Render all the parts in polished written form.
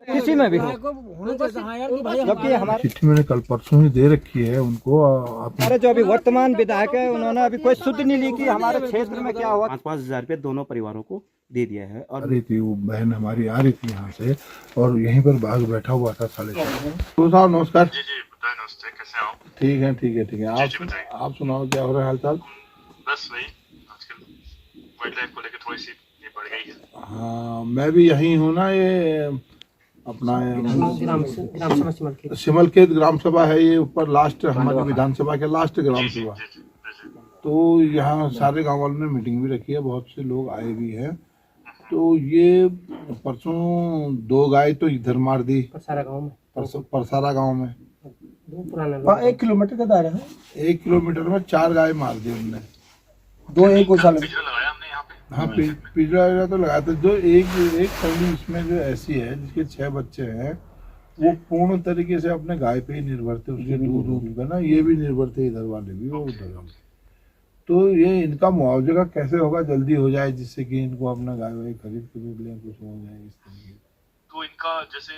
किसी में भी हो, जबकि हमारे चिट्ठी मैंने कल परसों ही दे रखी है उनको। हमारे जो अभी वर्तमान विधायक है उन्होंने अभी कोई सुध नहीं ली कि हमारे क्षेत्र में क्या हुआ। 5-5 हजार रुपये दोनों परिवारों को दे दिया है। और आ रही थी वो बहन हमारी आ रही थी यहाँ से और यहीं पर बाघ बैठा हुआ था 4:30। तो साहब नमस्कार। जी जी बताए, नमस्ते, कैसे हो? ठीक है ठीक है ठीक है। जी, बताइए। आप सुनाओ क्या हो रहा है हाल चाल? बस वही आजकल वाइल्ड लाइफ को लेकर थोड़ी सी ये बढ़ गई है। हाँ मैं भी यहीं हूँ ना, ये अपना सिमलखेत ग्राम सभा है, ये ऊपर लास्ट हमारी विधानसभा के लास्ट ग्राम जी सभा। जी जी जी। तो यहाँ सारे गांव वालों ने मीटिंग भी रखी है, बहुत से लोग आए भी हैं। तो ये परसों 2 गाय तो इधर मार दी परसारा गांव में 1 किलोमीटर का दायरा है, 1 किलोमीटर में 4 गाय मार दी उनने। 2 एक गौशाला में। पिंजरा लगाया हमने यहाँ पे। हाँ पिंजरा वगैरह तो लगाया था। जो एक फैमिली इसमें जो ऐसी है जिसके 6 बच्चे हैं, वो पूर्ण तरीके से अपने गाय पे ही निर्भर थे, उसके दूध पे ना। ये भी निर्भर थे, इधर वाले भी वो उधर वाले। तो ये इनका मुआवजे का कैसे होगा, जल्दी हो जाए जिससे कि इनको अपना गाय वाय खरीद के दूध लें, कुछ हो जाए इस तरीके। तो इनका जैसे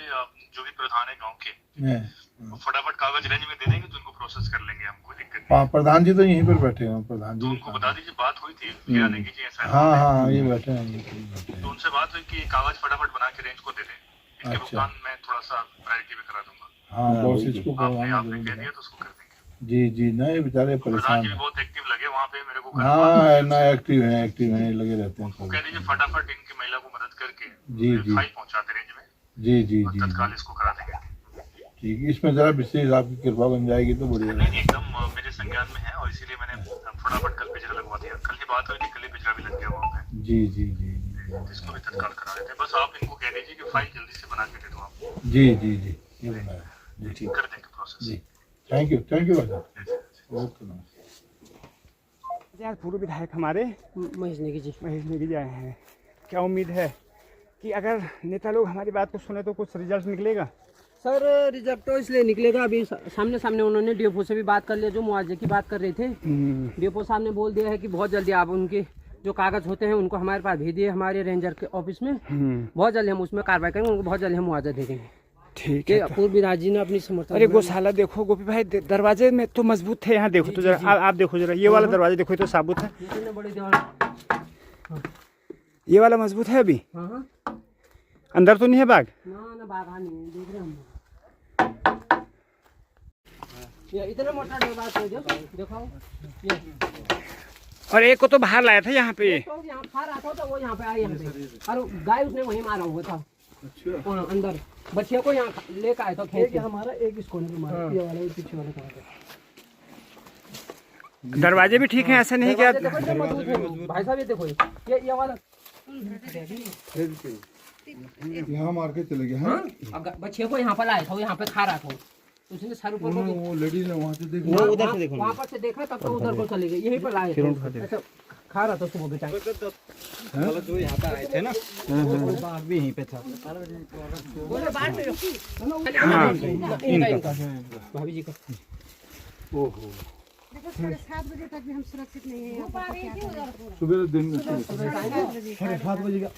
जो भी प्रधान है गांव के, हैं। वो फटाफट कागज रेंज में दे देंगे तो इनको प्रोसेस कर लेंगे, हमको दिक्कत नहीं। प्रधान जी तो यहीं पर बैठे हैं, प्रधान तो जी। उनको बता दीजिए, बात हुई थी किया नहीं कि ऐसा है। हाँ हाँ ये बैठे हैं, ये बैठे हैं। तो उनसे बात हुई कि कागज फटाफट बना के रेंज को दे दें, इसके अच्छा। भुगतान मैं थोड़ा सा प्रायोरिटी में करा दूंगा। हाँ बॉस इसको आपने करवाना कह जरूर। दिया तो उसको कर देंगे। जी जी ना, ये बेचारे प्रधान परेशान जी भी हैं। बहुत एक्टिव लगे वहाँ पे, मेरे को हाँ ना एक्टिव है, लगे रहते हैं उनको सब। कह दीजिए फटाफट इनकी महिला को मदद करके जी जी फाइल पहुंचाते रेंज में, जी जी और जी तत्काल इसको करा देंगे। ठीक है। इसमें जरा विशेष आपकी कृपा बन जाएगी तो बढ़िया नहीं रहेगा। एकदम मेरे संज्ञान में है, और इसीलिए मैंने फटाफट कल पिंजरा लगवा दिया। कल ही बात हुई थी, कल ही पिंजरा भी लग गया वहाँ पे, जी जी जी इसको भी तत्काल करा देते हैं। बस आप इनको कह दीजिए कि फाइल जल्दी से बना के दे दो आप, जी जी जी ये बनाया जी। ठीक कर देंगे प्रोसेस। जी थैंक यू भाई। ओके नमस्ते। आज पूर्व विधायक हमारे महेश नेगी जी आए हैं। क्या उम्मीद है कि अगर नेता लोग हमारी बात को सुने तो कुछ रिजल्ट निकलेगा? सर रिजल्ट तो इसलिए निकलेगा, अभी सामने उन्होंने डीएफओ से भी बात कर लिया, जो मुआवजे की बात कर रहे थे। डीएफओ साहब ने बोल दिया है कि बहुत जल्दी आप उनके जो कागज होते हैं उनको हमारे पास भेज दिए, हमारे रेंजर के ऑफिस में। बहुत जल्दी हम उसमें कार्रवाई करेंगे, उनको बहुत जल्दी हम मुआवजा दे देंगे। ठीक है। पूर्व विधायक जी ने अपनी समर्थन। अरे गौशाला देखो गोपी भाई, दरवाजे में तो मजबूत थे। यहाँ देखो तो जरा, आप देखो जरा, ये वाला दरवाजा देखो, ये तो साबुत है। ये वाला मजबूत है अभी। अंदर तो नहीं है बाघ? ना बाघ नहीं है, देख रहे हम। ये इतना मोटा दरवाजा है, देखो ये। और एक को तो बाहर लाया था यहाँ पे। तो यहाँ खा रहा था तो वो यहाँ पे आया यहाँ पे, और गाय उसने वहीं मारा हुआ था। अच्छा। अंदर बच्चे को यहाँ लेकर आया था खेत के। हमारा एक इस कोने पे मारा, ये वाला ये पीछे वाला कहाँ पे। दरवाजे भी ठीक है, ऐसा नहीं क्या? भाई साहब ये देखो, ये वाला यहाँ मार के चले गए। हाँ अब बच्चे को यहाँ पर लाया था, वो यहाँ पे खा रहा था, उसने सर ऊपर को वो लेडीज ने वहाँ से देखा, वो उधर से देखो, वहाँ पर से देखा तब तो उधर को चले गए, यहीं पर लाए थे। अच्छा खा रहा था सुबह बेटा, जो यहाँ पे आए थे ना, वो बाघ भी यहीं पे था। बोले बाहर में भाभी जी का। ओहो 7 बजे तक भी हम सुरक्षित नहीं है यहाँ पर। सुबह दिन में 7 बजे का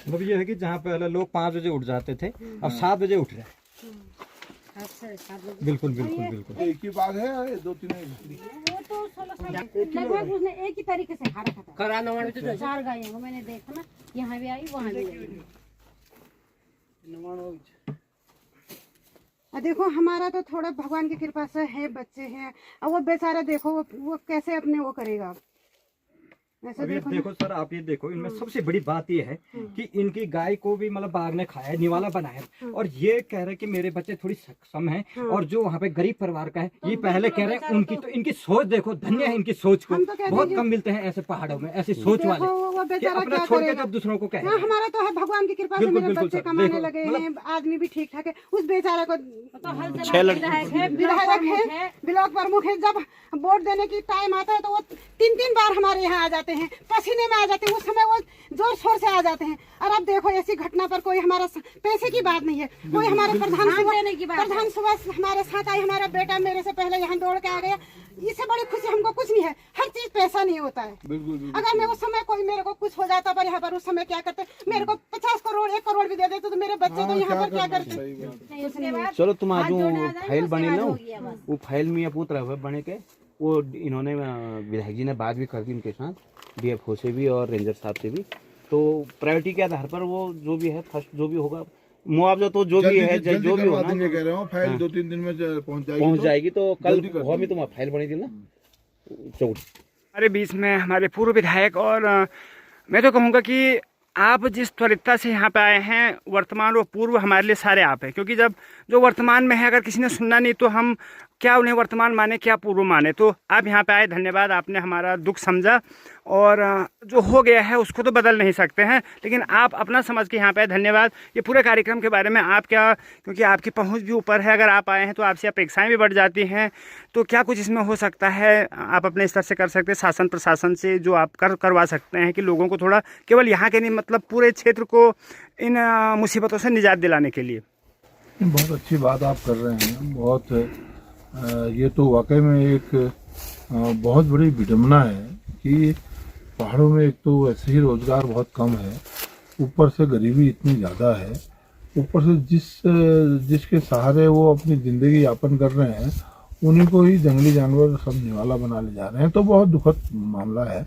मतलब ये है कि जहाँ पहले लोग 5 बजे उठ जाते थे, अब 7 बजे उठ रहे हैं। बिल्कुल बिल्कुल बिल्कुल। एक ही बाघ है, 2-3 वो तो 16 लगभग उसने एक ही तरीके से खा रखा था। करा नवाण में तो 4 गायें हैं, मैंने देखा ना, यहाँ भी आई वहाँ भी आई। देखो हमारा तो थोड़ा भगवान की कृपा से है, बच्चे हैं, और वो बेचारा देखो वो कैसे अपने वो करेगा। ऐसे अब ये देखो सर, आप ये देखो, इनमें सबसे बड़ी बात ये है कि इनकी गाय को भी मतलब बाघ ने खाया, निवाला बनाया, और ये कह रहे कि मेरे बच्चे थोड़ी सक्षम हैं, और जो वहाँ पे गरीब परिवार का है, ये पहले कह रहे हैं उनकी तो इनकी सोच देखो, धन्य है इनकी सोच को। बहुत कम मिलते हैं ऐसे पहाड़ों में ऐसी सोच वाले कि अपना छोड़ के जब दूसरों को कहे। हमारा तो है भगवान की कृपा से मेरे बच्चे कमाने लगे हैं, आदमी भी ठीक ठाक है। उस बेचारे को 6 विधायक है, ब्लॉक प्रमुख है, जब वोट देने की टाइम आता है तो वो 3-3 बार हमारे यहाँ आ जाते जाते हैं, पसीने में आ जाते हैं, उस समय वो जोर शोर से आ जाते हैं। और अब देखो ऐसी घटना पर कोई हमारा पैसे की बात नहीं है, कोई हमारे प्रधान सुबह हमारे साथ आए, हमारा बेटा मेरे से पहले यहाँ दौड़ के आ गया। इससे बड़ी खुशी हमको कुछ नहीं है, हर चीज पैसा नहीं होता है। अगर मैं उस समय कोई मेरे को कुछ हो जाता पर यहाँ पर उस समय क्या करते, मेरे को 50 करोड़ 1 करोड़ भी दे देते तो मेरे बच्चे तो यहाँ पर क्या करते। चलो तुम आज जो फाइल बनी ना वो फाइल में पूछ रहा है बने के वो इन्होंने विधायक जी ने बात भी कर दी उनके साथ, डीएफओ से भी और रेंजर साहब से भी। तो प्रायोरिटी के आधार पर वो जो भी है फर्स्ट जो भी होगा मुआवजा तो जो भी है जो भी होगा मैं कह रहा हूँ फाइल 2-3 दिन में पहुंच जाएगी। तो कल हुआ में तुम्हारी फाइल बनी थी ना चौक। हमारे बीच में हमारे पूर्व विधायक और मैं तो कहूँगा कि आप जिस त्वरितता से यहाँ पे आए हैं, वर्तमान और पूर्व हमारे लिए सारे आप हैं। क्योंकि जब जो वर्तमान में है अगर किसी ने सुनना नहीं तो हम क्या उन्हें वर्तमान माने क्या पूर्व माने। तो आप यहाँ पे आए, धन्यवाद, आपने हमारा दुख समझा। और जो हो गया है उसको तो बदल नहीं सकते हैं, लेकिन आप अपना समझ के यहाँ पे आए, धन्यवाद। ये पूरे कार्यक्रम के बारे में आप क्या, क्योंकि आपकी पहुँच भी ऊपर है, अगर आप आए हैं तो आपसे अपेक्षाएँ भी बढ़ जाती हैं। तो क्या कुछ इसमें हो सकता है आप अपने स्तर से कर सकते हैं, शासन प्रशासन से जो आप करवा सकते हैं कि लोगों को थोड़ा केवल यहाँ के नहीं मतलब पूरे क्षेत्र को इन मुसीबतों से निजात दिलाने के लिए। बहुत अच्छी बात आप कर रहे हैं, बहुत ये तो वाकई में एक बहुत बड़ी विडम्बना है कि पहाड़ों में एक तो ऐसे ही रोजगार बहुत कम है, ऊपर से गरीबी इतनी ज़्यादा है, ऊपर से जिसके सहारे वो अपनी ज़िंदगी यापन कर रहे हैं उन्हीं को ही जंगली जानवर सब निवाला बना ले जा रहे हैं। तो बहुत दुखद मामला है।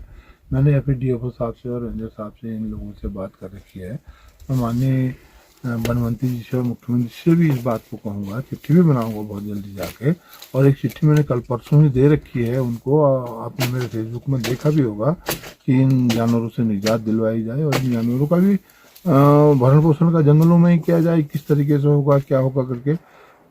मैंने FDO साहब से और रेंजर साहब से इन लोगों से बात कर रखी है। मैं माननीय वन मंत्री जी से और मुख्यमंत्री से भी इस बात को कहूँगा, चिट्ठी भी बनाऊँगा बहुत जल्दी जाके। और एक चिट्ठी मैंने कल परसों ही दे रखी है उनको, आपने मेरे फेसबुक में देखा भी होगा कि इन जानवरों से निजात दिलवाई जाए और इन जानवरों का भी भरण पोषण का जंगलों में ही किया जाए, किस तरीके से होगा क्या होगा करके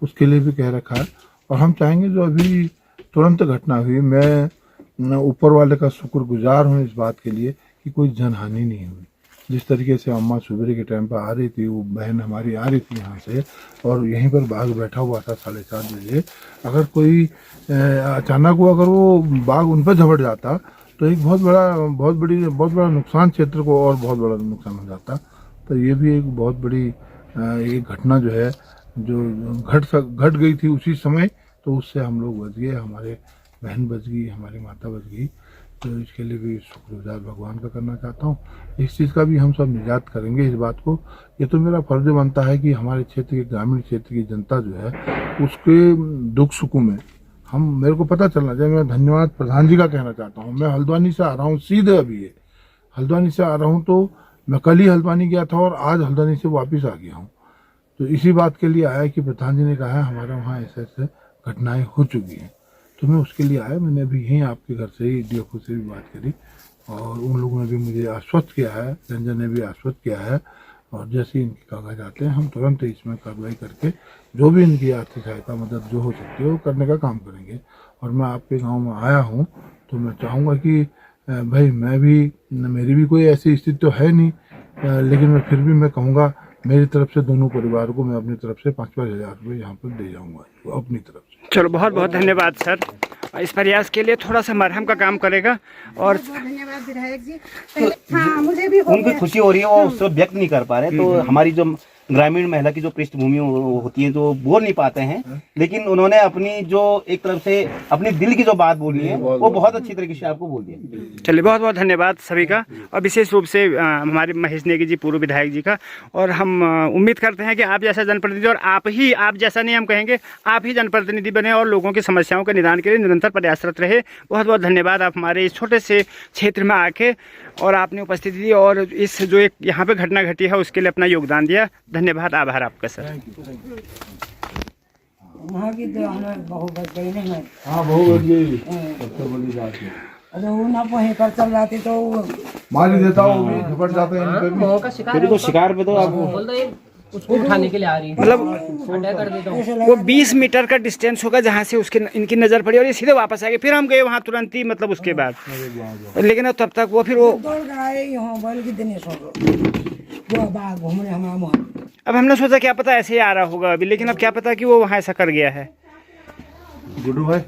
उसके लिए भी कह रखा है। और हम चाहेंगे जो अभी तुरंत घटना हुई, मैं ऊपर वाले का शुक्रगुजार हूँ इस बात के लिए कि कोई जनहानि नहीं हुई। जिस तरीके से अम्मा सुबह के टाइम पर आ रही थी, वो बहन हमारी आ रही थी यहाँ से और यहीं पर बाघ बैठा हुआ था 7:30 बजे, अगर कोई अचानक वो अगर वो बाघ उन पर झपट जाता तो एक बहुत बड़ा नुकसान क्षेत्र को और बहुत बड़ा नुकसान हो जाता। तो ये भी एक बहुत बड़ी एक घटना जो है जो घट गई थी उसी समय, तो उससे हम लोग बच गए, हमारे बहन बच गई, हमारी माता बच गई। तो इसके लिए भी शुक्रगुजार भगवान का करना चाहता हूँ। इस चीज़ का भी हम सब निजात करेंगे इस बात को। ये तो मेरा फर्ज बनता है कि हमारे क्षेत्र के ग्रामीण क्षेत्र की जनता जो है उसके दुख सुखों में मेरे को पता चलना चाहिए। मैं धन्यवाद प्रधान जी का कहना चाहता हूँ। मैं हल्द्वानी से आ रहा हूँ, सीधे अभी ये हल्द्वानी से आ रहा हूँ, तो मैं कल ही हल्द्वानी गया था और आज हल्द्वानी से वापस आ गया हूँ। तो इसी बात के लिए आया कि प्रधान जी ने कहा है हमारे वहाँ ऐसे घटनाएं हो चुकी हैं, तो मैं उसके लिए आया। मैंने अभी यहीं आपके घर से ही DFO से भी बात करी और उन लोगों ने भी मुझे आश्वस्त किया है, रंजन ने भी आश्वस्त किया है। और जैसे इनके कागज आते हैं हम तुरंत इसमें कार्रवाई करके जो भी इनकी आर्थिक सहायता मदद जो हो सकती है वो करने का काम करेंगे। और मैं आपके गांव में आया हूं तो मैं चाहूँगा कि भाई मेरी भी कोई ऐसी स्थिति तो है नहीं, लेकिन मैं फिर भी मैं कहूँगा मेरी तरफ से दोनों परिवार को मैं अपनी तरफ से 5-5 हज़ार रुपये यहाँ पर दे जाऊँगा अपनी तरफ से। चलो बहुत बहुत धन्यवाद सर, इस प्रयास के लिए थोड़ा सा मरहम का काम करेगा। और धन्यवाद विधायक जी। हाँ, मुझे भी उनकी खुशी हो रही है, वो उसको व्यक्त नहीं कर पा रहे। तो हमारी जो ग्रामीण महिला की जो पृष्ठभूमि होती है जो बोल नहीं पाते हैं, लेकिन उन्होंने अपनी जो एक तरफ से अपनी दिल की जो बात बोलनी है वो बहुत अच्छी तरीके से आपको बोल दिया। चलिए बहुत बहुत धन्यवाद सभी का, और विशेष रूप से हमारे महेश नेगी जी पूर्व विधायक जी का। और हम उम्मीद करते हैं कि आप जैसा जनप्रतिनिधि और आप जैसा नहीं हम कहेंगे, आप ही जनप्रतिनिधि बने और लोगों की समस्याओं के निदान के लिए निरंतर प्रयासरत रहे। बहुत बहुत धन्यवाद आप हमारे इस छोटे से क्षेत्र में आके और आपने उपस्थिति दी और इस जो एक यहाँ पे घटना घटी है उसके लिए अपना योगदान दिया। धन्यवाद, आभार आपका सर। वहाँ की तो हमें बहु बच गई नहीं मैं। हाँ बहु बच गई, सबसे बड़ी बात है। अरे वो ना वहीं पर चल जाती तो मार ही देता हूँ, झपट जाते हैं इन पे भी। तो शिकार पे तो आप बोल दो उसको उठाने के लिए आ रही है, मतलब अटैक कर देता हूँ। वो 20 मीटर का डिस्टेंस होगा जहाँ से उसके इनकी नज़र पड़ी और ये सीधे वापस आ गए। फिर हम गए वहाँ तुरंत ही, मतलब उसके बाद, लेकिन तब तक वो फिर वो दौड़ कर आए यहाँ बोल की दिनेश वो बाहर घूम रहे हमारे वहाँ। अब हमने सोचा क्या पता ऐसे ही आ रहा होगा अभी, लेकिन अब क्या पता कि वो वहाँ ऐसा कर गया है। गुड्डू भाई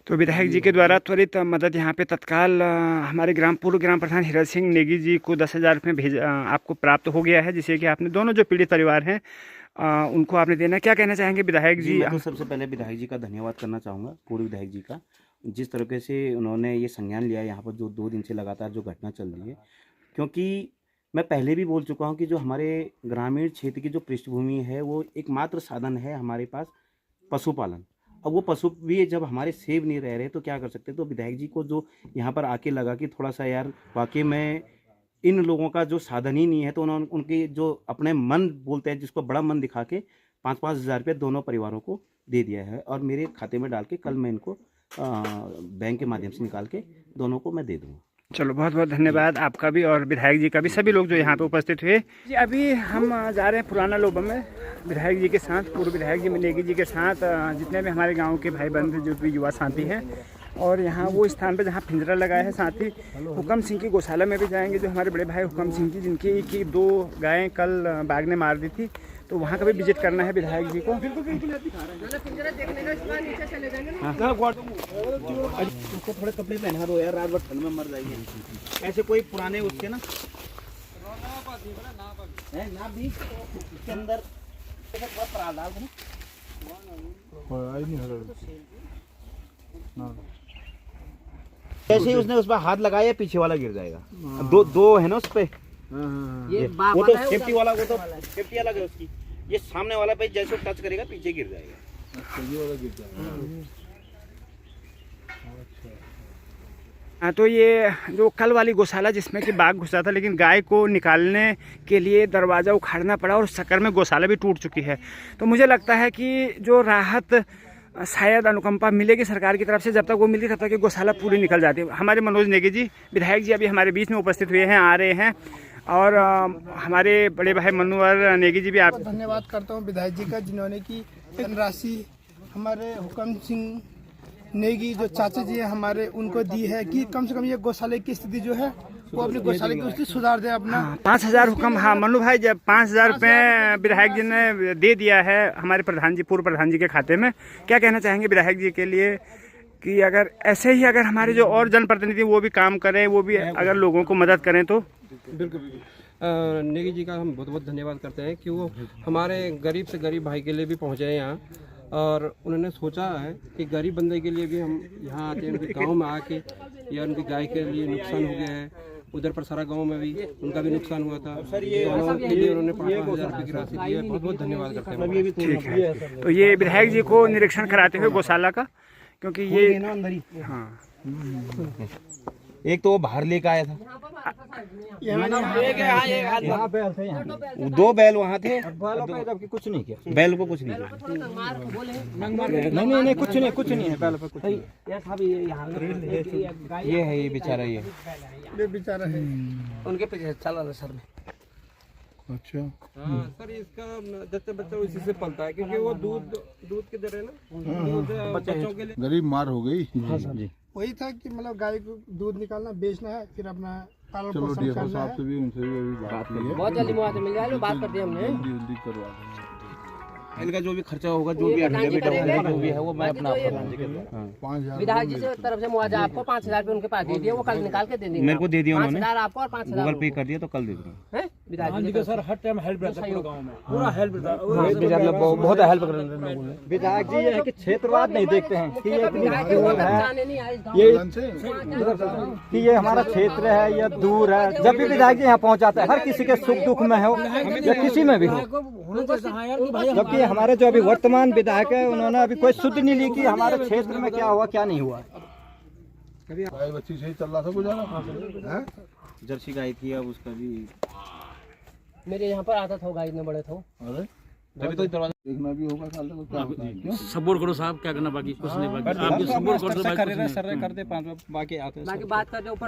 तो विधायक जी के द्वारा त्वरित मदद यहाँ पे तत्काल हमारे पूर्व ग्राम प्रधान हीरा सिंह नेगी जी को 10,000 रुपये आपको प्राप्त हो गया है, जिसे कि आपने दोनों जो पीड़ित परिवार हैं उनको आपने देना। क्या कहना चाहेंगे विधायक जी? मैं तो सबसे पहले विधायक जी का धन्यवाद करना चाहूँगा, पूर्व विधायक जी का, जिस तरीके से उन्होंने ये संज्ञान लिया यहाँ पर जो 2 दिन से लगातार जो घटना चल रही है। क्योंकि मैं पहले भी बोल चुका हूँ कि जो हमारे ग्रामीण क्षेत्र की जो पृष्ठभूमि है वो एकमात्र साधन है हमारे पास पशुपालन। अब वो पशु भी जब हमारे सेव नहीं रह रहे तो क्या कर सकते। तो विधायक जी को जो यहाँ पर आके लगा कि थोड़ा सा यार वाकई में इन लोगों का जो साधन ही नहीं है, तो उन्होंने उनके जो अपने मन बोलते हैं जिसको बड़ा मन दिखा के 5-5 हज़ार रुपये दोनों परिवारों को दे दिया है और मेरे खाते में डाल के कल मैं इनको बैंक के माध्यम से निकाल के दोनों को मैं दे दूँगा। चलो बहुत बहुत धन्यवाद आपका भी और विधायक जी का भी, सभी लोग जो यहाँ पे उपस्थित हुए जी। अभी हम जा रहे हैं पुराना लोबा में विधायक जी के साथ, पूर्व विधायक जी नेगी जी के साथ, जितने भी हमारे गांव के भाई बंधु जो भी युवा साथी हैं। और यहाँ वो स्थान पे जहाँ पिंजरा लगाया है, साथ ही हुक्म सिंह की गौशाला में भी जाएंगे, जो हमारे बड़े भाई हुक्म सिंह जी जिनकी 2 गायें कल बाघ ने मार दी थी, तो वहाँ का भी विजिट करना है विधायक जी को। उसको थोड़े कपड़े पहना दो यार, रात भर ठंड में मर जाएगी। ऐसे कोई पुराने उसके ना है ना भी इसके अंदर जैसे ही उसने उस पर हाथ लगाया पीछे वाला गिर जाएगा। दो है ना उस पे, वो तो सेफ्टी वाला, वो तो सेफ्टी अलग है उसकी। ये सामने वाला पे जैसे टच करेगा पीछे गिर जाएगा। हाँ, तो ये जो कल वाली गौशाला जिसमें कि बाघ घुसा था, लेकिन गाय को निकालने के लिए दरवाज़ा उखाड़ना पड़ा और उस चक्कर में गौशाला भी टूट चुकी है। तो मुझे लगता है कि जो राहत शायद अनुकंपा मिलेगी सरकार की तरफ से, जब तक वो मिलती तब तक कि गौशाला पूरी निकल जाती है। हमारे मनोज नेगी जी विधायक जी अभी हमारे बीच में उपस्थित हुए हैं, आ रहे हैं, और हमारे बड़े भाई मनोहर नेगी जी भी आप धन्यवाद करता हूँ विधायक जी का, जिन्होंने की धनराशि हमारे हुक्म सिंह नेगी जो चाचा जी है हमारे, उनको दी है कि कम से कम ये गौशाले की स्थिति जो है वो अपनी गौशाले की स्थिति सुधार दे अपना। 5,000 हुक्म, हाँ मनु भाई, जब 5,000 रुपये विधायक जी ने दे दिया है हमारे प्रधान जी, पूर्व प्रधान जी के खाते में, क्या कहना चाहेंगे विधायक जी के लिए कि अगर ऐसे ही अगर हमारे जो और जनप्रतिनिधि वो भी काम करें, वो भी अगर लोगों को मदद करें तो? बिल्कुल नेगी जी का हम बहुत बहुत धन्यवाद करते हैं कि वो हमारे गरीब से गरीब भाई के लिए भी पहुँचे हैं यहाँ, और उन्होंने सोचा है कि गरीब बंदे के लिए भी हम यहाँ आते हैं, उनके गांव में आके, या उनकी गाय के लिए नुकसान हो गया है, उधर पर सारा गांव में भी उनका भी नुकसान हुआ था, उन्होंने 5,000 रुपये की राशि दी है। बहुत बहुत धन्यवाद करते हैं। ठीक है, तो ये विधायक जी को निरीक्षण कराते हुए गौशाला का, क्योंकि ये हाँ एक तो वो बाहर लेकर आया था, 2 बैल वहाँ थे, जबकि कुछ नहीं किया, बैल को कुछ नहीं किया। नहीं कुछ नहीं है बैल पे कुछ नहीं। ये है, ये बेचारा, ये बेचारा है उनके पीछे चल रहा सर में। अच्छा, हाँ सर, इसका जैसे बच्चा इसी से पलता है, क्योंकि वो दूध की दर है ना, बच्चों के लिए गरीब मार हो गई। हाँ सर जी, वही था कि मतलब गाय को दूध निकालना, बेचना है, फिर अपना पालन चलो पोषण डीएफओ करना साहब है। से भी, उनसे भी अभी बात की है, बहुत जल्दी मुआवजा मिल जाएगा, बात कर दी हमने। जल्दी करवा देंगे। इनका जो भी खर्चा होगा, जो भी एफिडेविट होगा, जो भी है वो मैं अपना प्रधान जी के द्वारा 5,000 विधायक जी से तरफ से मुआवजा आपको 5,000 रुपये उनके पास दे दिया, वो कल निकाल के दे देंगे। मेरे को दे दिया उन्होंने, 5,000 आपको और 5,000 गूगल पे कर दिया, तो कल दे दूँगा। विधायक जी का सर हर टाइम हेल्प रहता है पूरे गांव में, पूरा हेल्प बहुत हेल्प कर रहे हैं लोगों ने। विधायक जी ये है कि क्षेत्रवाद नहीं देखते हैं कि ये इतनी दूर है, कि ये हमारा क्षेत्र है या दूर है। जब भी विधायक जी यहाँ पहुँच जाता है, हर किसी के सुख दुख में हो या किसी में भी हो, जबकि हमारे जो अभी वर्तमान विधायक है उन्होंने अभी कोई सुध नहीं ली कि हमारे क्षेत्र में क्या हुआ क्या नहीं हुआ। गाय बच्ची सही चल रहा था गुजारा, जर्सी गाय थी, अब उसका भी मेरे यहाँ पर आता था गाय इतने बड़े था। अरे तभी तो दरवाजा देखना भी होगा साल तक, क्या होता है, क्यों? सपोर्ट करो साहब, क्या करना बाकी कुछ नहीं, बाकी आप जो सपोर्ट कर दो, बाकी बात करते ऊपर